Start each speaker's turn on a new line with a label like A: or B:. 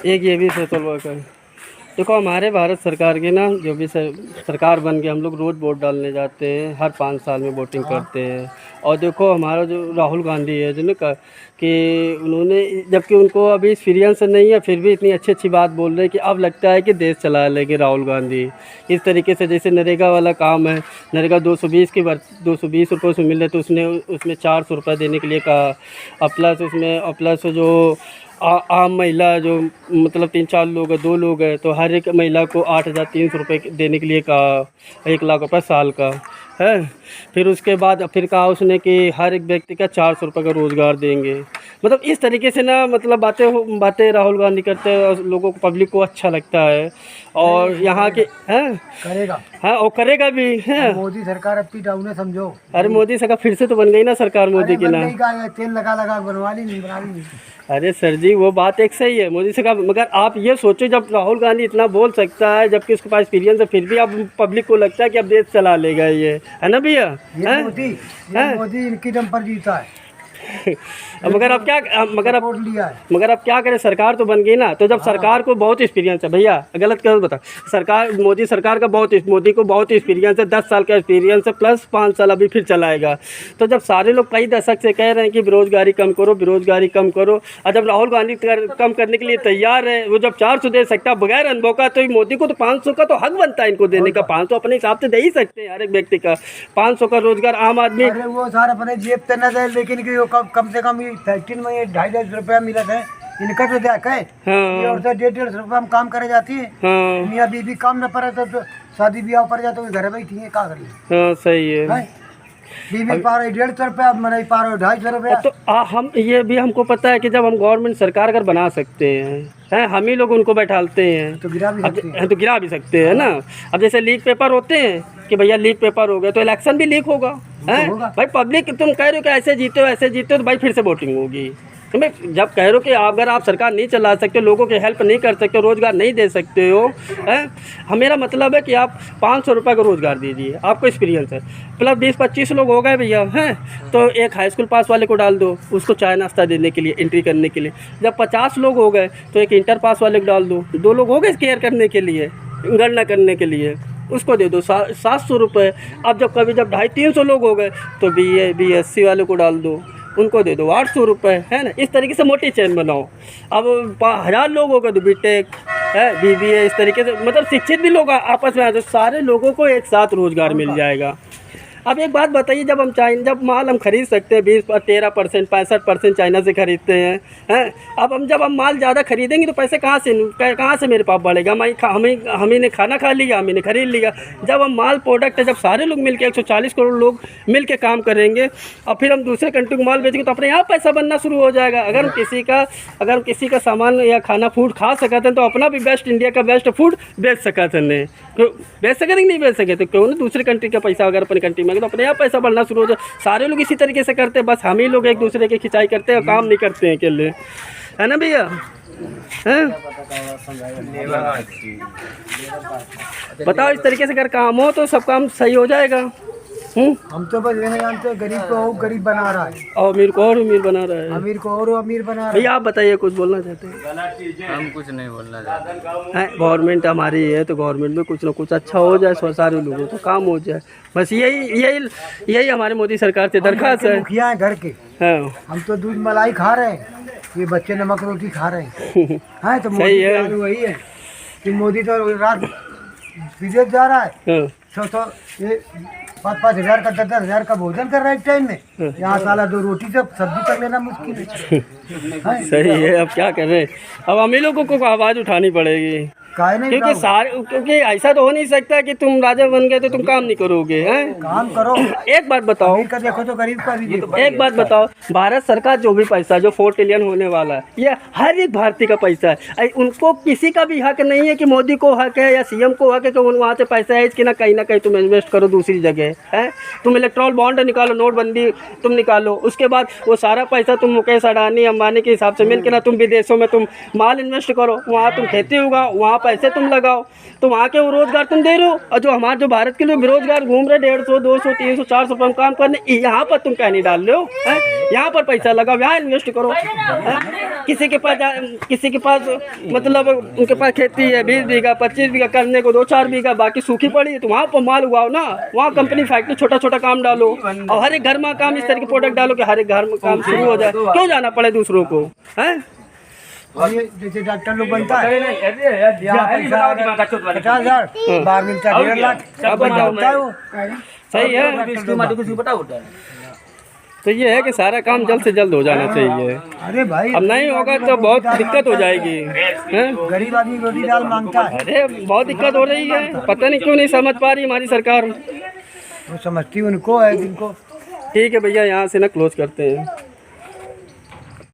A: एक ये भी सोशल वर्कर। देखो हमारे भारत सरकार की ना जो भी सरकार बन के हम लोग रोज़ वोट डालने जाते हैं, हर 5 साल में वोटिंग करते हैं। और देखो हमारा जो राहुल गांधी है जो ना कि उन्होंने, जबकि उनको अभी एक्सपीरियंस नहीं है, फिर भी इतनी अच्छी अच्छी बात बोल रहे हैं कि अब लगता है कि देश चला लेंगे राहुल गांधी। इस तरीके से जैसे नरेगा वाला काम है, नरेगा 220 की 220 रुपये उसमें मिल रहे, तो उसने उसमें 400 रुपये देने के लिए कहा। और प्लस उसमें प्लस जो आम महिला जो मतलब 3-4 लोग हैं, 2 लोग हैं, तो हर एक महिला को 8,300 रुपये देने के लिए कहा, 1 लाख रुपये साल का है। फिर उसके बाद फिर कहा उसने कि हर एक व्यक्ति का 400 रुपये का रोज़गार देंगे। मतलब इस तरीके से ना मतलब बातें राहुल गांधी करते हैं और लोगों को, पब्लिक को अच्छा लगता है। और यहाँ के हैं
B: करेगा,
A: हाँ और करेगा भी है।
B: मोदी सरकार अब की डाउन है समझो।
A: अरे मोदी सरकार फिर से तो बन गई ना सरकार मोदी की ना।
B: तेल लगा लगा बना ली नहीं।
A: अरे सर जी वो बात एक सही है मोदी सरकार, मगर आप ये सोचो जब राहुल गांधी इतना बोल सकता है, जबकि उसके पास एक्सपीरियंस है, फिर भी अब पब्लिक को लगता है कि अब देश चला लेगा ये, है ना भैया?
B: मोदी इनकी दम पर जीता है।
A: मगर अब क्या करें, सरकार तो बन गई ना। तो जब सरकार को बहुत एक्सपीरियंस है, भैया गलत क्यों बता, सरकार मोदी सरकार का मोदी को बहुत एक्सपीरियंस है, 10 साल का एक्सपीरियंस है, प्लस 5 साल अभी फिर चलाएगा। तो जब सारे लोग कई दशक से कह रहे हैं कि बेरोजगारी कम करो, बेरोजगारी कम करो, और जब राहुल गांधी कम करने के लिए तैयार है, वो जब 400 दे सकता है बगैर अनुभव का, तो मोदी को तो 500 का तो हक बनता है इनको देने का। 500 अपने हिसाब से दे ही सकते हैं हर एक व्यक्ति का। 500 का रोजगार आम आदमी,
B: वो सारा अपने जेब पे न दे, लेकिन कम से कम फैक्ट्री में ये 250 रुपया मिला है इनका तो क्या कहे।
A: हाँ।
B: और 150 रुपया में काम करे जाती है।
A: हाँ।
B: मियाँ बीबी काम न पड़े तो शादी ब्याह पर जाते तो घर बैठी है, क्या करिए।
A: हाँ सही है।
B: बीबी पा रही 150 रुपया, मैं पा रहा हूँ 250 रुपया।
A: तो हम ये भी हमको पता है कि जब हम गवर्नमेंट सरकार अगर बना सकते हैं हम ही लोग उनको बैठालते हैं
B: तो गिरा
A: भी सकते हैं ना। अब जैसे लीक पेपर होते हैं कि भैया लीक पेपर हो गया, तो इलेक्शन भी लीक होगा है भाई। पब्लिक तुम कह रहे हो कि ऐसे जीते हो तो भाई फिर से वोटिंग होगी। तुम्हें जब कह रहे हो कि अगर आप सरकार नहीं चला सकते, लोगों की हेल्प नहीं कर सकते, रोज़गार नहीं दे सकते हो हैं, मेरा मतलब है कि आप 500 रुपये का रोज़गार दीजिए, आपको एक्सपीरियंस है, प्लस 20-25 लोग हो गए भैया हैं, तो एक हाई स्कूल पास वाले को डाल दो, उसको चाय नाश्ता देने के लिए, एंट्री करने के लिए। जब 50 लोग हो गए तो एक इंटर पास वाले को डाल दो, 2 लोग हो गए केयर करने के लिए, गणना करने के लिए, उसको दे दो 700 रुपये। अब जब 250-300 लोग हो गए तो BSc वाले को डाल दो, उनको दे दो 800 रुपये, है ना। इस तरीके से मोटी चेन बनाओ। अब 1000 लोग हो गए तो BTech है, BBA, इस तरीके से मतलब शिक्षित भी लोग आपस में आ जाए, सारे लोगों को एक साथ रोज़गार मिल जाएगा। अब एक बात बताइए, जब माल हम खरीद सकते हैं 13%, 65% चाइना से खरीदते हैं अब जब हम माल ज़्यादा खरीदेंगे तो पैसे कहाँ से मेरे पास बढ़ेगा। हमें ने खाना खा लिया, हमें ने खरीद लिया। जब हम माल प्रोडक्ट है, जब सारे लोग मिलके 140 करोड़ लोग मिलके काम करेंगे और फिर हम दूसरे कंट्री को माल बेचेंगे तो अपने यहाँ पैसा बनना शुरू हो जाएगा। अगर हम किसी का सामान या खाना फूड खा सकते हैं तो अपना भी बेस्ट, इंडिया का बेस्ट फूड बेच सकते हैं। बेच सके नहीं बेच सके तो क्यों ना दूसरे कंट्री का पैसा अगर अपनी कंट्री में तो अपने यहाँ पैसा बढ़ना शुरू हो जाए। सारे लोग इसी तरीके से करते हैं, बस हम ही लोग एक दूसरे की खिंचाई करते हैं और काम नहीं करते हैं अकेले, है ना भैया? हैं बताओ, इस तरीके से अगर काम हो तो सब काम सही हो जाएगा।
B: हम तो बस ये जानते हैं गरीब को और गरीब बना रहा है
A: और अमीर को और अमीर बना रहा है,
B: अमीर को और अमीर बना रहा है।
A: भैया आप बताइए, कुछ बोलना चाहते हैं?
C: हम कुछ नहीं बोलना चाहते।
A: गवर्नमेंट हमारी है तो गवर्नमेंट में कुछ ना कुछ अच्छा हो जाए, सारे लोगों को काम हो जाए, बस यही हमारे मोदी सरकार से दरख्वास्त है।
B: मुखिया है घर के, हम तो दूध मलाई खा रहे हैं, ये बच्चे नमक रोटी खा रहे हैं हाँ, तो
A: सही है।
B: वही है कि मोदी तो रात विदेश जा रहा है, तो ये 5-5 हज़ार का 10-10 हज़ार का भोजन कर रहा है एक टाइम में। यहाँ साला 2 रोटी से सब्जी कर लेना मुश्किल है।
A: सही है, अब क्या कर रहे हैं, अब हम ही लोगों को आवाज़ उठानी पड़ेगी, क्योंकि ऐसा तो हो नहीं सकता कि तुम राजा बन गए तो तुम काम नहीं करोगे हैं। काम करो। एक बात बताओ,
B: देखो तो गरीब का भी देखो।
A: एक बात बताओ, भारत सरकार जो भी पैसा जो 4 ट्रिलियन होने वाला है, ये हर एक भारतीय का पैसा है। उनको किसी का भी हक नहीं है कि मोदी को हक है या CM को हक है कि वहाँ से पैसा है कि ना कहीं तुम इन्वेस्ट करो दूसरी जगह है। तुम इलेक्ट्रॉल बॉन्ड निकालो, नोटबंदी तुम निकालो, उसके बाद वो सारा पैसा तुम मुकेश अडानी अंबानी के हिसाब से मिल के ना तुम विदेशों में तुम माल इन्वेस्ट करो, वहाँ तुम खेती होगा, वहाँ पैसे तुम लगाओ, तो वहाँ के वो रोजगार तुम दे रहे हो, और जो हमारे जो भारत के लोग बेरोजगार घूम रहे 150, 200, 300, 400 रुपये में काम करने, यहाँ पर तुम क्या नहीं डाल रहे हो? यहाँ पर पैसा लगाओ, यहाँ इन्वेस्ट करो। किसी के पास मतलब उनके पास खेती है 20 बीघा 25 बीघा, करने को 2-4 बीघा, बाकी सूखी पड़ी है, तो वहाँ पर माल उगाओ ना, वहाँ कंपनी फैक्ट्री छोटा छोटा काम डालो, और हर एक घर में काम इस तरह के प्रोडक्ट डालो कि हर एक घर में काम शुरू हो जाए। क्यों जाना पड़े दूसरों को? हैं
B: और ये जैसे डॉक्टर लोग बनता है, यहाँ पैसा 50,000, बाहर मिलता है 1.5 लाख,
A: अब बताओ।
B: होता है वो।
A: सही है। तो ये है कि सारा काम जल्द से जल्द हो जाना चाहिए।
B: अरे भाई
A: अब नहीं होगा तो बहुत दिक्कत हो जाएगी। हैं?
B: गरीब आदमी रोटी दाल मांगता है,
A: अरे बहुत दिक्कत हो रही है, पता नहीं क्यों नहीं समझ पा रही हमारी सरकार।
B: वो समझती उनको है जिनको।
A: ठीक है भैया, यहाँ से ना क्लोज करते हैं।